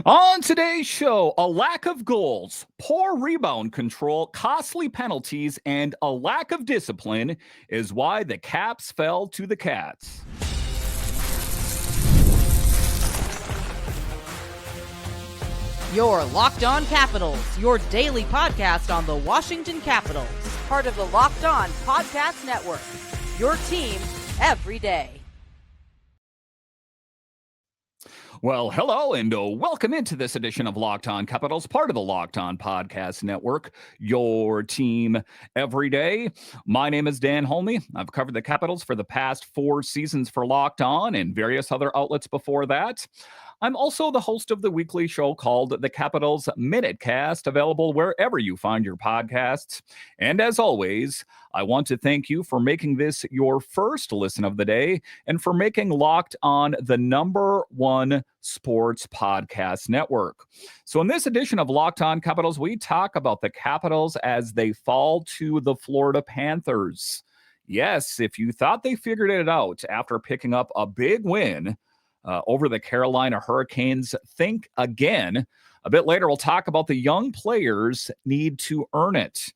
On today's show, a lack of goals, poor rebound control, costly penalties, and a lack of discipline is why the Caps fell to the Cats. Your Locked On Capitals, your daily podcast on the Washington Capitals. Part of the Locked On Podcast Network, your team every day. Well, hello and welcome into this edition of Locked On Capitals, part of the Locked On Podcast Network, your team every day. My name is Dan HOLMI. I've covered the Capitals for the past 4 seasons for Locked On and various other outlets before that. I'm also the host of the weekly show called The Capitals Minute Cast, available wherever you find your podcasts. And as always, I want to thank you for making this your first listen of the day and for making Locked On the #1 sports podcast network. So in this edition of Locked On Capitals, we talk about the Capitals as they fall to the Florida Panthers. Yes, if you thought they figured it out after picking up a big win over the Carolina Hurricanes, think again. A bit later, we'll talk about the young players need to earn it.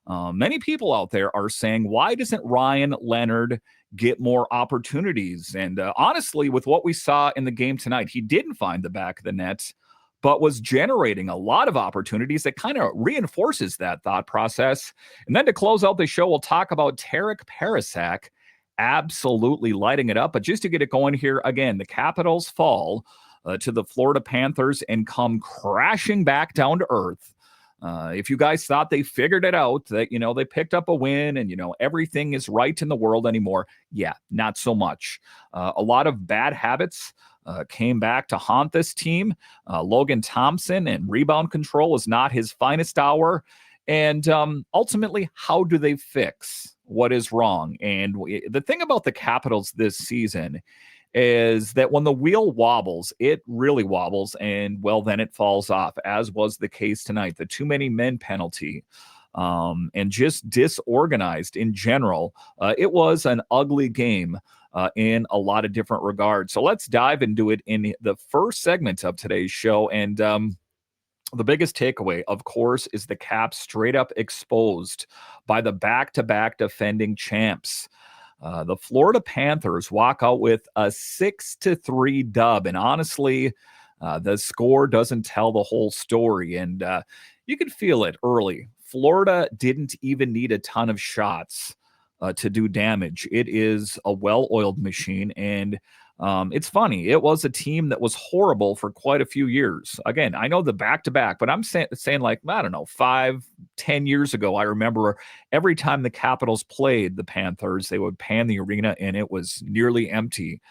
Many people out there are saying, why doesn't Ryan Leonard get more opportunities? And honestly, with what we saw in the game tonight, he didn't find the back of the net, but was generating a lot of opportunities. That kind of reinforces that thought process. And then to close out the show, we'll talk about Tarek Parasek absolutely lighting it up. But just to get it going here again, the Capitals fall to the Florida Panthers and come crashing back down to earth. If you guys thought they figured it out, that, they picked up a win and, everything is right in the world anymore. Yeah, not so much. A lot of bad habits came back to haunt this team. Logan Thompson and rebound control is not his finest hour. And ultimately, how do they fix what is wrong? And the thing about the Capitals this season is that when the wheel wobbles, it really wobbles, and, well, then it falls off, as was the case tonight. The too many men penalty and just disorganized in general. It was an ugly game in a lot of different regards. So let's dive into it in the first segment of today's show. And the biggest takeaway, of course, is the Caps straight up exposed by the back-to-back defending champs. The Florida Panthers walk out with a 6-3 dub. And honestly, the score doesn't tell the whole story. And you could feel it early. Florida didn't even need a ton of shots to do damage. It is a well-oiled machine. And it's funny. It was a team that was horrible for quite a few years. Again, I know the back-to-back, but I'm saying like, I don't know, 5-10 years ago, I remember every time the Capitals played the Panthers, they would pan the arena and it was nearly empty.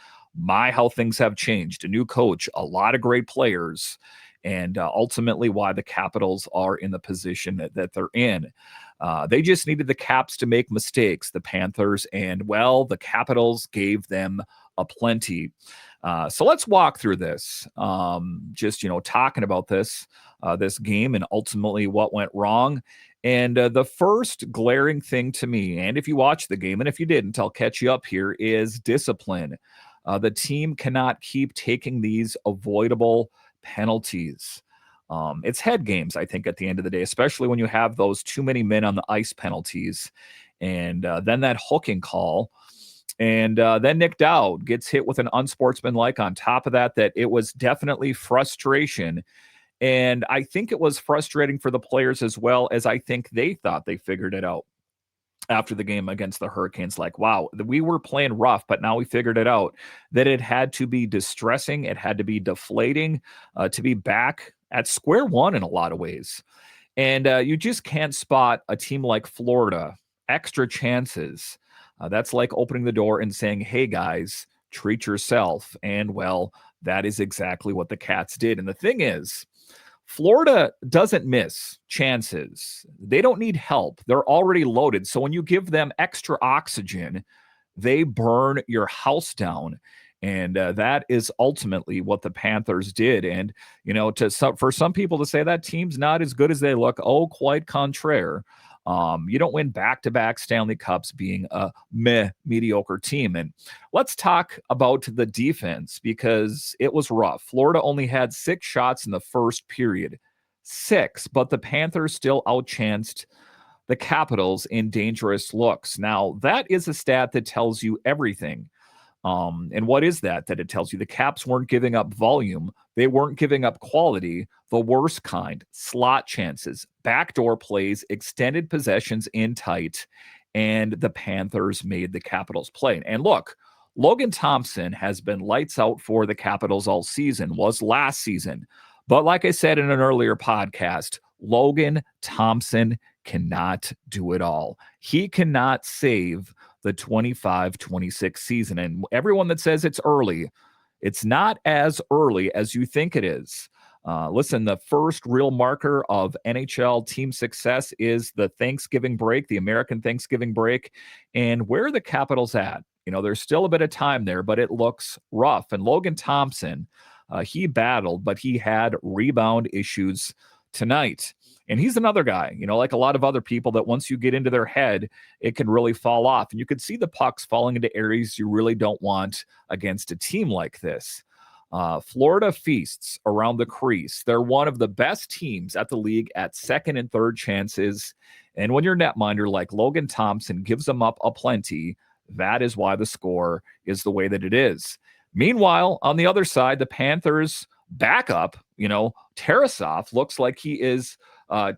How things have changed. A new coach, a lot of great players, and ultimately why the Capitals are in the position that they're in. They just needed the Caps to make mistakes, the Panthers, and, well, the Capitals gave them aplenty. So let's walk through this, just, talking about this game and ultimately what went wrong. And the first glaring thing to me, and if you watch the game, and if you didn't, I'll catch you up here, is discipline. The team cannot keep taking these avoidable penalties. It's head games, I think, at the end of the day, especially when you have those too many men on the ice penalties. And then that hooking call. And then Nick Dowd gets hit with an unsportsmanlike on top of that it was definitely frustration. And I think it was frustrating for the players as well, as I think they thought they figured it out after the game against the Hurricanes. Like, wow, we were playing rough, but now we figured it out. That it had to be distressing. It had to be deflating to be back at square one in a lot of ways. And you just can't spot a team like Florida, extra chances. That's like opening the door and saying, hey, guys, treat yourself. And, well, that is exactly what the Cats did. And the thing is, Florida doesn't miss chances. They don't need help. They're already loaded. So when you give them extra oxygen, they burn your house down. And that is ultimately what the Panthers did. And, for some people to say that team's not as good as they look, quite contraire. You don't win back-to-back Stanley Cups being a mediocre team. And let's talk about the defense because it was rough. Florida only had 6 shots in the first period. 6, but the Panthers still outchanced the Capitals in dangerous looks. Now, that is a stat that tells you everything. And what is that it tells you? The Caps weren't giving up volume. They weren't giving up quality, the worst kind, slot chances, backdoor plays, extended possessions in tight, and the Panthers made the Capitals play. And look, Logan Thompson has been lights out for the Capitals all season, was last season. But like I said in an earlier podcast, Logan Thompson cannot do it all. He cannot save the 25-26 season. And everyone that says it's early, it's not as early as you think it is. Listen, the first real marker of NHL team success is the Thanksgiving break, the American Thanksgiving break. And where are the Capitals at? There's still a bit of time there, but it looks rough. And Logan Thompson, he battled, but he had rebound issues tonight. And he's another guy, like a lot of other people that once you get into their head, it can really fall off. And you could see the pucks falling into areas you really don't want against a team like this. Florida feasts around the crease. They're one of the best teams at the league at second and third chances. And when your netminder like Logan Thompson gives them up aplenty, that is why the score is the way that it is. Meanwhile, on the other side, the Panthers backup, Tarasov looks like he is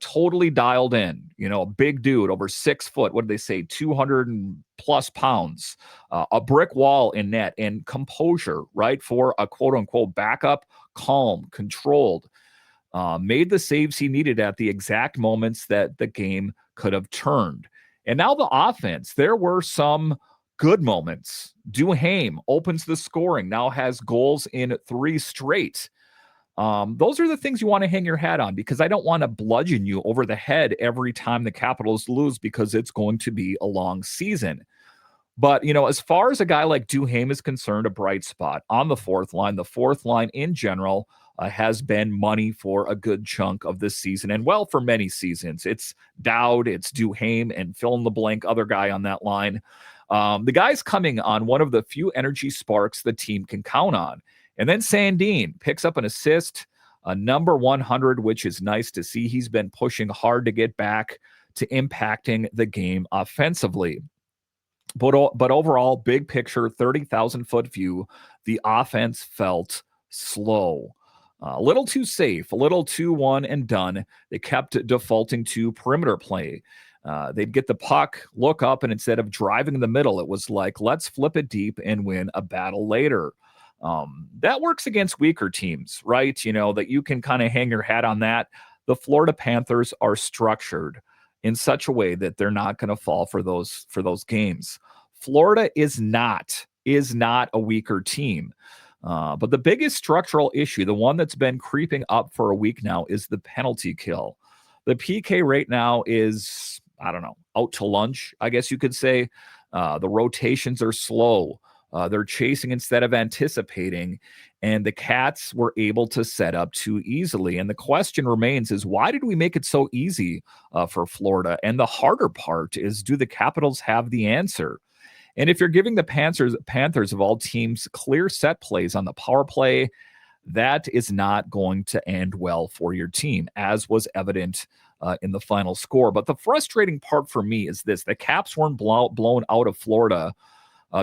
totally dialed in, a big dude over 6 foot. What did they say? 200 and plus pounds, a brick wall in net, and composure, right? For a quote unquote backup, calm, controlled, made the saves he needed at the exact moments that the game could have turned. And now the offense, there were some good moments. Duhaime opens the scoring, now has goals in 3 straight. Those are the things you want to hang your hat on, because I don't want to bludgeon you over the head every time the Capitals lose, because it's going to be a long season. But, as far as a guy like Duhaime is concerned, a bright spot on the fourth line in general has been money for a good chunk of this season. And well, for many seasons, it's Dowd, it's Duhaime, and fill in the blank other guy on that line. The guy's coming on one of the few energy sparks the team can count on. And then Sandin picks up an assist, a number 100, which is nice to see. He's been pushing hard to get back to impacting the game offensively. But overall, big picture, 30,000-foot view, the offense felt slow. A little too safe, a little too one and done. They kept defaulting to perimeter play. They'd get the puck, look up, and instead of driving in the middle, it was like, let's flip it deep and win a battle later. That works against weaker teams, right? That you can kind of hang your hat on that. The Florida Panthers are structured in such a way that they're not going to fall for those games. Florida is not a weaker team. But the biggest structural issue, the one that's been creeping up for a week now, is the penalty kill. The PK right now is, out to lunch, I guess you could say. The rotations are slow. They're chasing instead of anticipating, and the Cats were able to set up too easily. And the question remains is, why did we make it so easy for Florida? And the harder part is, do the Capitals have the answer? And if you're giving the Panthers of all teams clear set plays on the power play, that is not going to end well for your team, as was evident in the final score. But the frustrating part for me is this: the Caps weren't blown out of Florida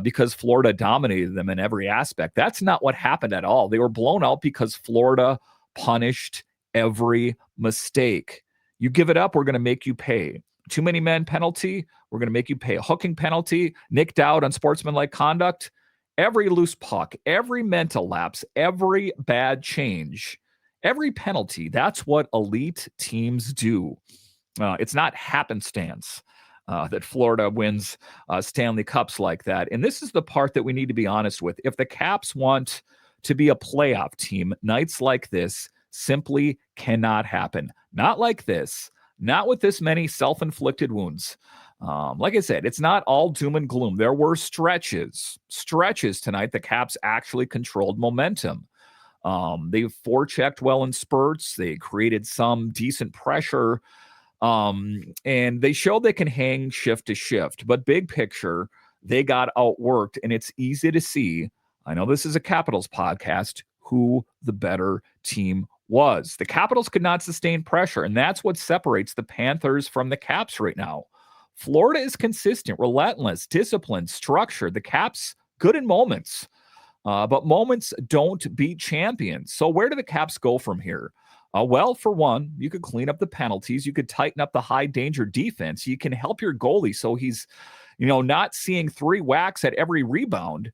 because Florida dominated them in every aspect. That's not what happened at all. They were blown out because Florida punished every mistake. You give it up, we're going to make you pay. Too many men penalty, we're going to make you pay. A hooking penalty, Nick Dowd on sportsmanlike conduct, every loose puck, every mental lapse, every bad change, every penalty. That's what elite teams do. It's not happenstance that Florida wins Stanley Cups like that. And this is the part that we need to be honest with. If the Caps want to be a playoff team, nights like this simply cannot happen. Not like this. Not with this many self-inflicted wounds. Like I said, it's not all doom and gloom. There were stretches tonight. The Caps actually controlled momentum. They forechecked well in spurts. They created some decent pressure. And they show they can hang shift to shift, but big picture, they got outworked, and it's easy to see. I know this is a Capitals podcast, who the better team was. The Capitals could not sustain pressure, and that's what separates the Panthers from the Caps right now. Florida is consistent, relentless, disciplined, structured. The Caps, good in moments, but moments don't beat champions. So where do the Caps go from here? Well, for one, you could clean up the penalties. You could tighten up the high danger defense. You can help your goalie so he's, not seeing 3 whacks at every rebound.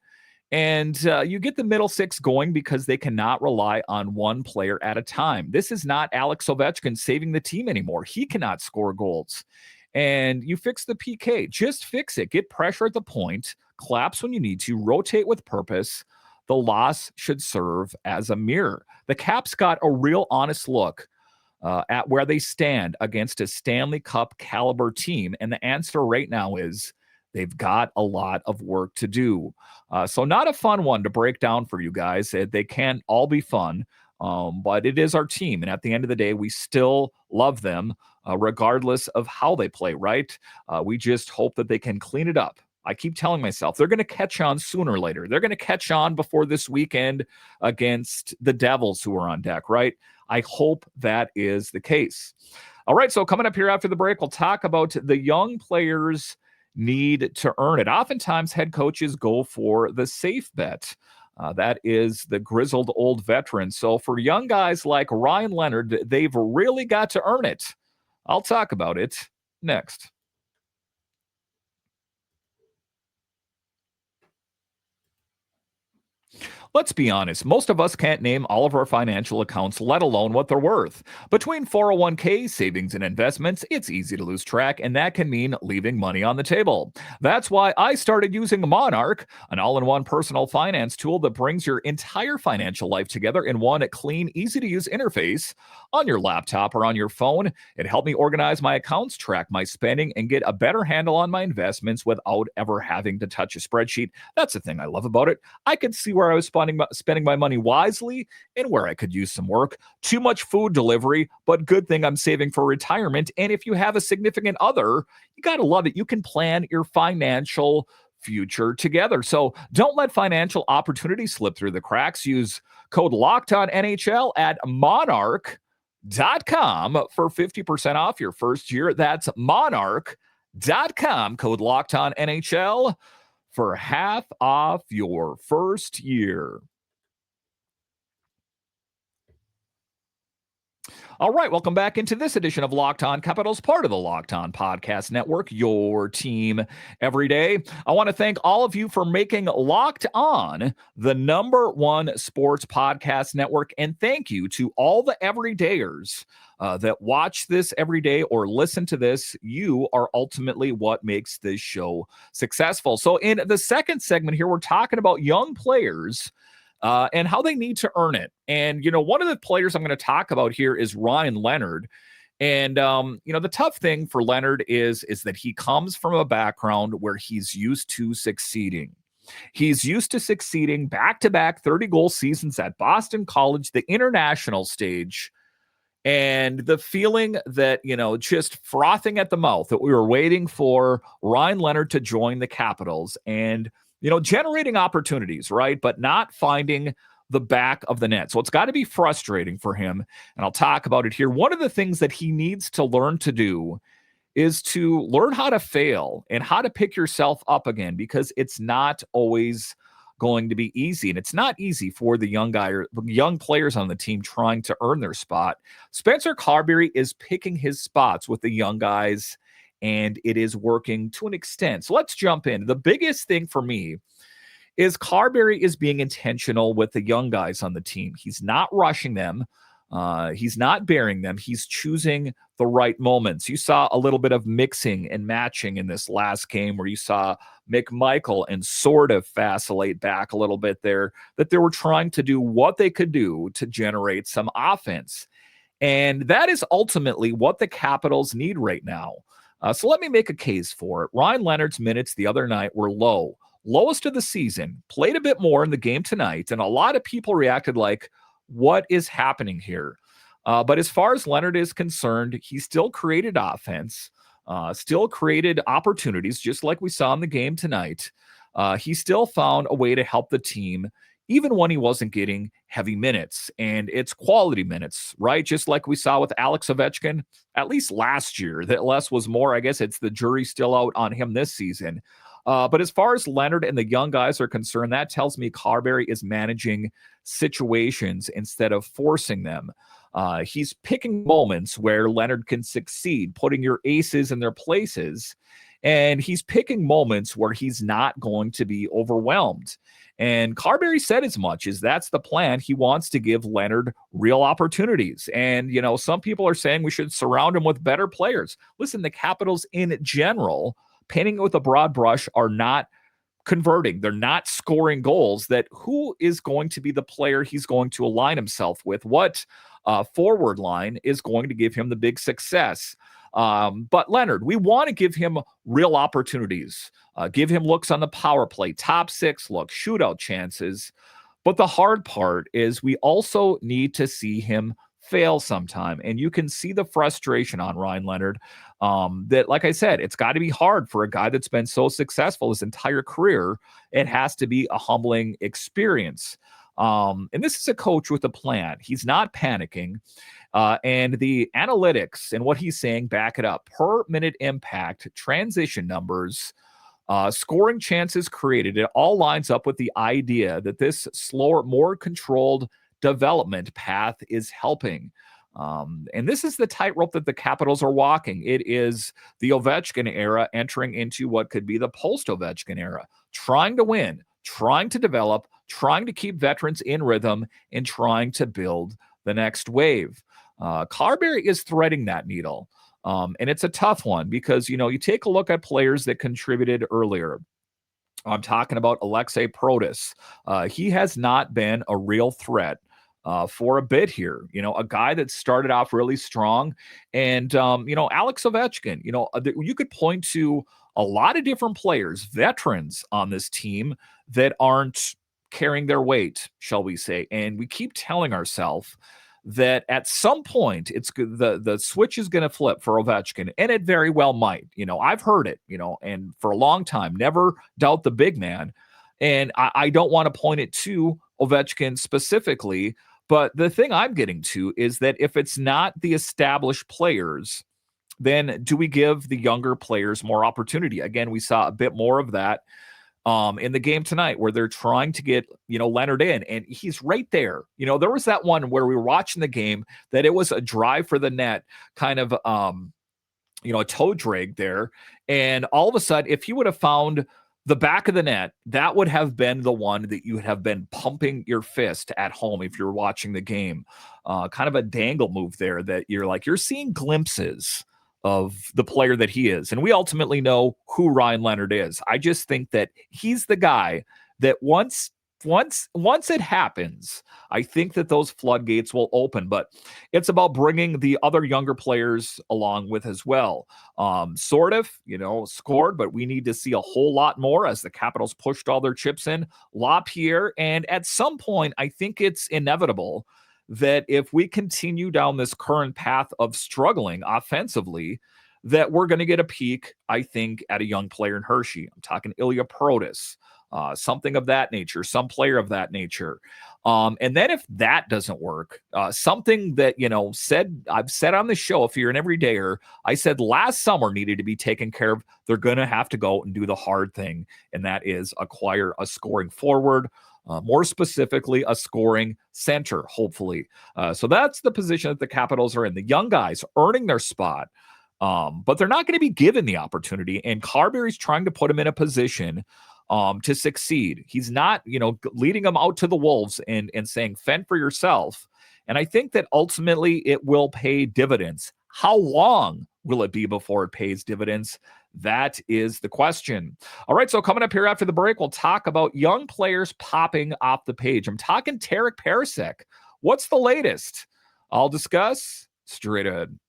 And you get the middle six going because they cannot rely on one player at a time. This is not Alex Ovechkin saving the team anymore. He cannot score goals. And you fix the PK. Just fix it. Get pressure at the point. Collapse when you need to. Rotate with purpose. The loss should serve as a mirror. The Caps got a real honest look at where they stand against a Stanley Cup caliber team. And the answer right now is they've got a lot of work to do. So not a fun one to break down for you guys. They can't all be fun, but it is our team. And at the end of the day, we still love them regardless of how they play, right? We just hope that they can clean it up. I keep telling myself they're going to catch on sooner or later. They're going to catch on before this weekend against the Devils who are on deck, right? I hope that is the case. All right, so coming up here after the break, we'll talk about the young players need to earn it. Oftentimes, head coaches go for the safe bet. That is the grizzled old veteran. So for young guys like Ryan Leonard, they've really got to earn it. I'll talk about it next. Let's be honest, most of us can't name all of our financial accounts, let alone what they're worth. Between 401k, savings, and investments, it's easy to lose track, and that can mean leaving money on the table. That's why I started using Monarch, an all-in-one personal finance tool that brings your entire financial life together in one clean, easy-to-use interface on your laptop or on your phone. It helped me organize my accounts, track my spending, and get a better handle on my investments without ever having to touch a spreadsheet. That's the thing I love about it. I could see where I was spending my money wisely and where I could use some work. Too much food delivery, but good thing I'm saving for retirement. And if you have a significant other, you got to love it. You can plan your financial future together. So don't let financial opportunities slip through the cracks. Use code LOCKEDONNHL at monarch.com for 50% off your first year. That's monarch.com, code LOCKEDONNHL for half off your first year. All right, welcome back into this edition of Locked On Capitals, part of the Locked On Podcast Network, your team every day. I want to thank all of you for making Locked On the #1 sports podcast network, and thank you to all the everydayers that watch this every day or listen to this. You are ultimately what makes this show successful. So in the second segment here, we're talking about young players and how they need to earn it. And, one of the players I'm going to talk about here is Ryan Leonard. And, the tough thing for Leonard is that he comes from a background where he's used to succeeding. He's used to succeeding back-to-back 30-goal seasons at Boston College, the international stage, and the feeling that, just frothing at the mouth that we were waiting for Ryan Leonard to join the Capitals and generating opportunities, right? But not finding the back of the net. So it's got to be frustrating for him. And I'll talk about it here. One of the things that he needs to learn to do is to learn how to fail and how to pick yourself up again, because it's not always going to be easy. And it's not easy for the young players on the team trying to earn their spot. Spencer Carbery is picking his spots with the young guys, and it is working to an extent. So let's jump in. The biggest thing for me is Carbery is being intentional with the young guys on the team. He's not rushing them. He's not burying them. He's choosing the right moments. You saw a little bit of mixing and matching in this last game where you saw McMichael and sort of vacillate back a little bit there, that they were trying to do what they could do to generate some offense. And that is ultimately what the Capitals need right now. So let me make a case for it. Ryan Leonard's minutes the other night were lowest of the season, played a bit more in the game tonight, and a lot of people reacted like, what is happening here? But as far as Leonard is concerned, he still created offense, still created opportunities, just like we saw in the game tonight. He still found a way to help the team, even when he wasn't getting heavy minutes. And it's quality minutes, right? Just like we saw with Alex Ovechkin, at least last year, that less was more. I guess it's the jury still out on him this season. But as far as Leonard and the young guys are concerned, that tells me Carbery is managing situations instead of forcing them. He's picking moments where Leonard can succeed, putting your aces in their places. And he's picking moments where he's not going to be overwhelmed. And Carbery said as much as that's the plan. He wants to give Leonard real opportunities. And, some people are saying we should surround him with better players. Listen, the Capitals in general, painting it with a broad brush, are not converting. They're not scoring goals. That who is going to be the player he's going to align himself with? What forward line is going to give him the big success? But Leonard, we want to give him real opportunities, give him looks on the power play, top six look, shootout chances. But the hard part is we also need to see him fail sometime. And you can see the frustration on Ryan Leonard. That, like I said, it's got to be hard for a guy that's been so successful his entire career. It has to be a humbling experience. And this is a coach with a plan. He's not panicking. And the analytics and what he's saying back it up. Per minute impact, transition numbers, scoring chances created. It all lines up with the idea that this slower, more controlled development path is helping. And this is the tightrope that the Capitals are walking. It is the Ovechkin era entering into what could be the post-Ovechkin era, trying to win, trying to develop, trying to keep veterans in rhythm, and trying to build the next wave. Carbery is threading that needle. And it's a tough one because, you take a look at players that contributed earlier. I'm talking about Alexei Protas. He has not been a real threat for a bit here. A guy that started off really strong. And, Alex Ovechkin, you could point to a lot of different players, veterans on this team that aren't carrying their weight, shall we say. And we keep telling ourselves that at some point the switch is going to flip for Ovechkin, and it very well might. I've heard it, and for a long time, never doubt the big man. And I don't want to point it to Ovechkin specifically, but the thing I'm getting to is that if it's not the established players, then do we give the younger players more opportunity? Again, we saw a bit more of that in the game tonight where they're trying to get, Leonard in, and he's right there. There was that one where we were watching the game that it was a drive for the net, kind of, a toe drag there. And all of a sudden, if he would have found the back of the net, that would have been the one that you would have been pumping your fist at home if you're watching the game. Kind of a dangle move there that you're seeing glimpses of the player that he is. And we ultimately know who Ryan Leonard is. I just think that he's the guy that once it happens, I think that those floodgates will open. But it's about bringing the other younger players along with as well. Sort of, scored, but we need to see a whole lot more as the Capitals pushed all their chips in. LaPierre, and at some point, I think it's inevitable that if we continue down this current path of struggling offensively, that we're going to get a peak, I think, at a young player in Hershey. I'm talking Ilya Protas, something of that nature, some player of that nature. And then if that doesn't work, something that, I've said on the show, if you're an everydayer, I said last summer needed to be taken care of. They're going to have to go and do the hard thing, and that is acquire a scoring forward, more specifically, a scoring center, hopefully. So that's the position that the Capitals are in. The young guys earning their spot, but they're not going to be given the opportunity. And Carbery's trying to put him in a position to succeed. He's not, leading them out to the wolves and saying, fend for yourself. And I think that ultimately it will pay dividends. How long will it be before it pays dividends? That is the question. All right, so coming up here after the break, we'll talk about young players popping off the page. I'm talking Tarek Parasek. What's the latest? I'll discuss straight ahead.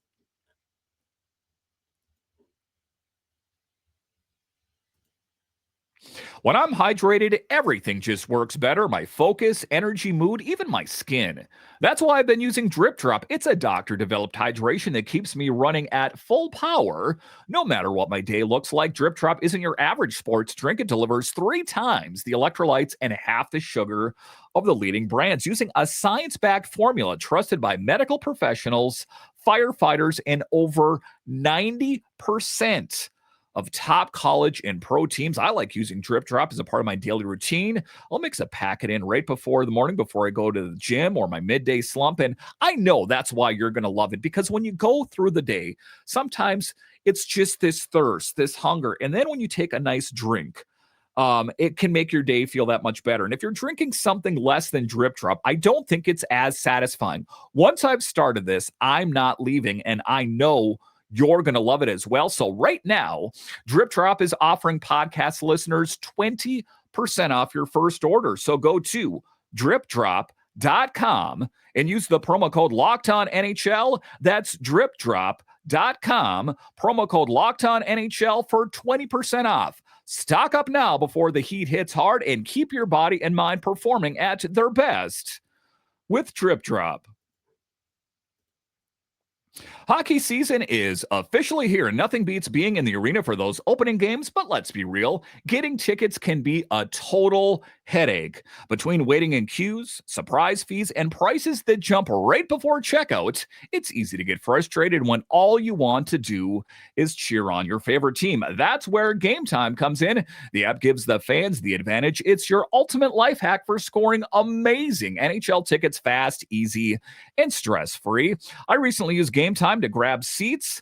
When I'm hydrated, everything just works better. My focus, energy, mood, even my skin. That's why I've been using Drip Drop. It's a doctor-developed hydration that keeps me running at full power. No matter what my day looks like, Drip Drop isn't your average sports drink. It delivers 3 times the electrolytes and half the sugar of the leading brands using a science-backed formula trusted by medical professionals, firefighters, and over 90% of top college and pro teams. I like using Drip Drop as a part of my daily routine. I'll mix a packet in right before the morning before I go to the gym or my midday slump. And I know that's why you're going to love it, because when you go through the day, sometimes it's just this thirst, this hunger. And then when you take a nice drink, it can make your day feel that much better. And if you're drinking something less than Drip Drop, I don't think it's as satisfying. Once I've started this, I'm not leaving, and I know you're going to love it as well. So right now, Drip Drop is offering podcast listeners 20% off your first order. So go to dripdrop.com and use the promo code LockedOnNHL. That's dripdrop.com, promo code LockedOnNHL for 20% off. Stock up now before the heat hits hard and keep your body and mind performing at their best with Drip Drop. Hockey season is officially here. Nothing beats being in the arena for those opening games, but let's be real. Getting tickets can be a total headache. Between waiting in queues, surprise fees, and prices that jump right before checkout, it's easy to get frustrated when all you want to do is cheer on your favorite team. That's where Game Time comes in. The app gives the fans the advantage. It's your ultimate life hack for scoring amazing NHL tickets fast, easy, and stress-free. I recently used Game Time to grab seats,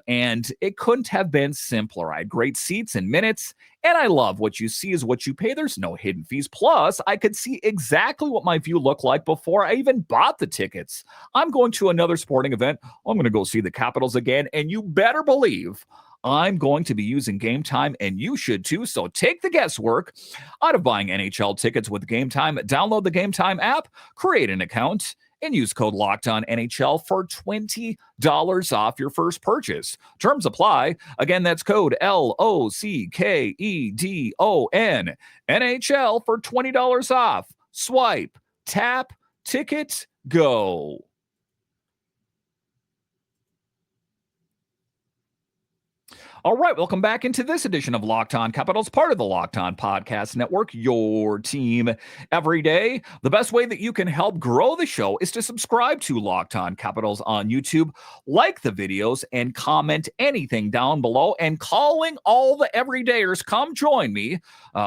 and it couldn't have been simpler. I had great seats in minutes, and I love what you see is what you pay. There's no hidden fees. Plus, I could see exactly what my view looked like before I even bought the tickets. I'm going to another sporting event. I'm going to go see the Capitals again, and you better believe I'm going to be using Game Time, and you should too. So take the guesswork out of buying NHL tickets with Game Time. Download the Game Time app, create an account, and use code LOCKEDONNHL for $20 off your first purchase. Terms apply. Again, that's code LOCKEDON NHL for $20 off. Swipe, tap, ticket, go. All right, welcome back into this edition of Locked On Capitals, part of the Locked On Podcast Network, your team every day. The best way that you can help grow the show is to subscribe to Locked On Capitals on YouTube, like the videos, and comment anything down below. And calling all the everydayers, come join me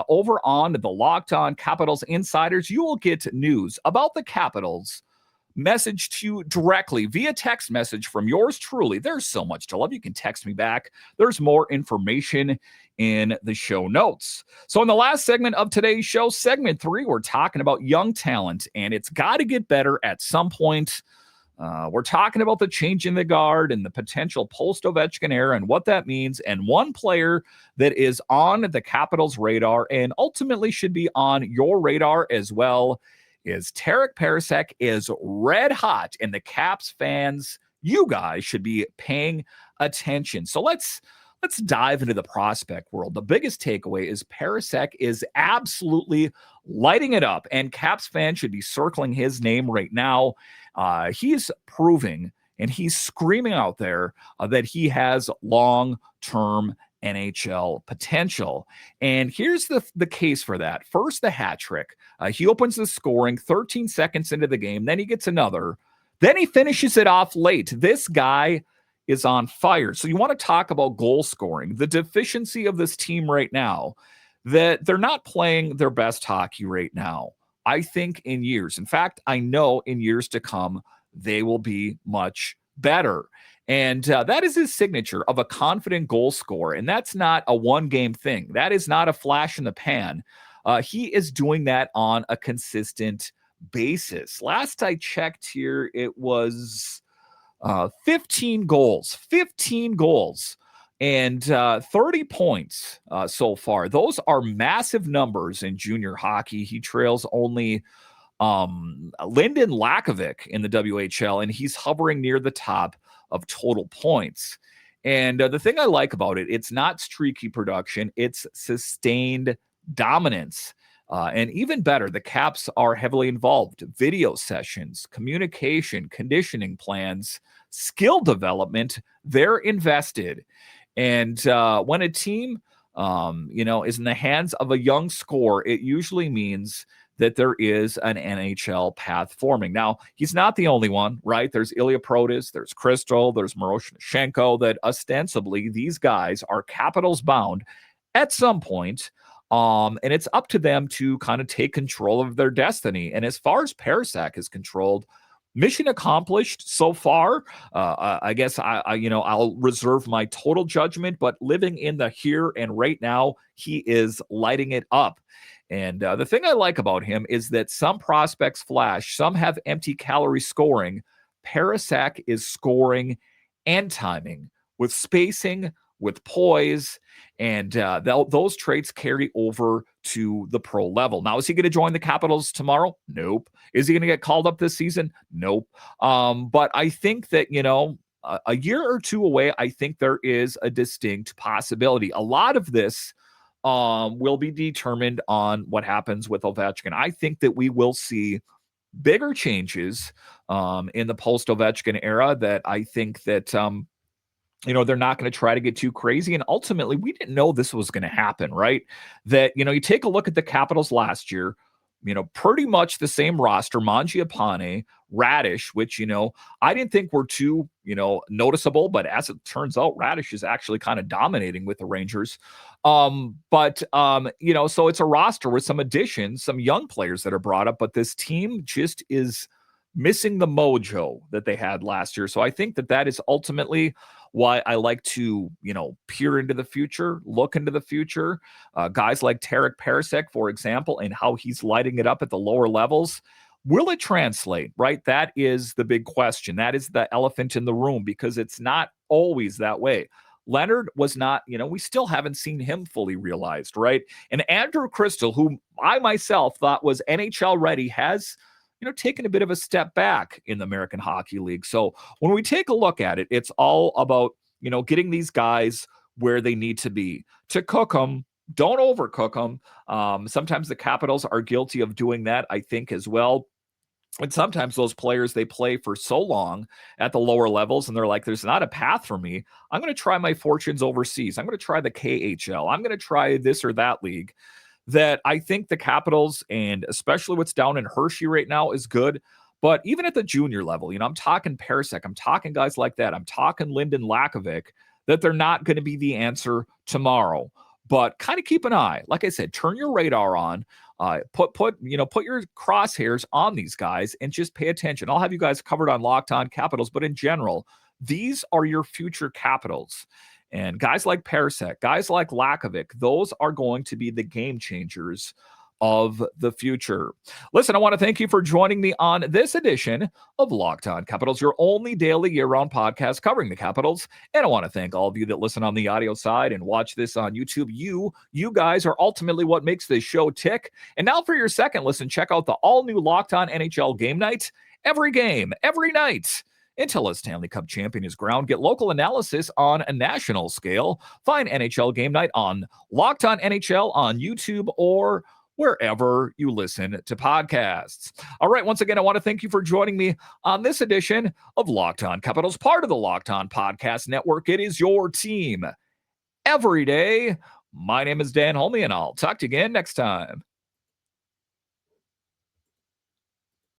over on the Locked On Capitals Insiders. You will get news about the Capitals message to you directly via text message from yours truly. There's so much to love. You can text me back. There's more information in the show notes. So in the last segment of today's show, segment 3, we're talking about young talent, and it's got to get better at some point. We're talking about the change in the guard and the potential post-Ovechkin era and what that means. And one player that is on the Capitals' radar and ultimately should be on your radar as well is Tarek Parasek is red hot, and the Caps fans, you guys should be paying attention. So let's dive into the prospect world. The biggest takeaway is Parasek is absolutely lighting it up, and Caps fans should be circling his name right now. He's proving and he's screaming out there that he has long-term NHL potential. And here's the case for that. First, the hat trick. He opens the scoring 13 seconds into the game. Then he gets another. Then he finishes it off late. This guy is on fire. So you want to talk about goal scoring. The deficiency of this team right now, that they're not playing their best hockey right now. I think in years, in fact, I know in years to come, they will be much better. And that is his signature of a confident goal scorer. And that's not a one-game thing. That is not a flash in the pan. He is doing that on a consistent basis. Last I checked here, it was 15 goals and 30 points so far. Those are massive numbers in junior hockey. He trails only Lyndon Lakovic in the WHL, and he's hovering near the top of total points. And the thing I like about it, it's not streaky production, it's sustained dominance. And even better, the Caps are heavily involved. Video sessions, communication, conditioning plans, skill development, they're invested. And when a team, is in the hands of a young scorer, it usually means that there is an NHL path forming. Now, he's not the only one, right? There's Ilya Protas, there's Crystal, there's Miroshnichenko, that ostensibly these guys are Capitals bound at some point. And it's up to them to kind of take control of their destiny. And as far as Parasek is controlled, mission accomplished so far. I guess I'll reserve my total judgment, but living in the here and right now, he is lighting it up. And the thing I like about him is that some prospects flash, some have empty calorie scoring. Parasek is scoring and timing with spacing, with poise, and those traits carry over to the pro level. Now, is he going to join the Capitals tomorrow? Nope. Is he going to get called up this season? Nope. But I think that, a year or two away, I think there is a distinct possibility. A lot of this will be determined on what happens with Ovechkin. I think that we will see bigger changes in the post-Ovechkin era, that I think that they're not going to try to get too crazy. And ultimately, we didn't know this was going to happen, right? That, you take a look at the Capitals last year, pretty much the same roster, Mangiapane, Radish, which, I didn't think were too, noticeable, but as it turns out, Radish is actually kind of dominating with the Rangers. So it's a roster with some additions, some young players that are brought up, but this team just is missing the mojo that they had last year. So I think that is ultimately why I like to, peer into the future, look into the future. Guys like Tarek Parasek, for example, and how he's lighting it up at the lower levels. Will it translate, right? That is the big question. That is the elephant in the room, because it's not always that way. Leonard was not, we still haven't seen him fully realized, right? And Andrew Crystal, who I myself thought was NHL ready, has taken a bit of a step back in the American Hockey League. So when we take a look at it, it's all about, getting these guys where they need to be. To cook them, don't overcook them. Sometimes the Capitals are guilty of doing that, I think, as well. And sometimes those players, they play for so long at the lower levels and they're like, there's not a path for me. I'm going to try my fortunes overseas. I'm going to try the KHL. I'm going to try this or that league. That I think the Capitals, and especially what's down in Hershey right now, is good. But even at the junior level, I'm talking Parasek, I'm talking guys like that, I'm talking Lyndon Lakovic, that they're not going to be the answer tomorrow. But kind of keep an eye. Like I said, turn your radar on. Put your crosshairs on these guys and just pay attention. I'll have you guys covered on Locked On Capitals, but in general, these are your future Capitals. And guys like Parasek, guys like Lakovic, those are going to be the game changers of the future. Listen, I want to thank you for joining me on this edition of Locked On Capitals, your only daily year-round podcast covering the Capitals. And I want to thank all of you that listen on the audio side and watch this on YouTube. You guys are ultimately what makes this show tick. And now for your second listen, check out the all-new Locked On NHL Game Night. Every game, every night, until a Stanley Cup champion is crowned. Get local analysis on a national scale. Find NHL Game Night on Locked On NHL on YouTube or wherever you listen to podcasts. All right, once again, I want to thank you for joining me on this edition of Locked On Capitals, part of the Locked On Podcast Network. It is your team every day. My name is Dan HOLMI, and I'll talk to you again next time.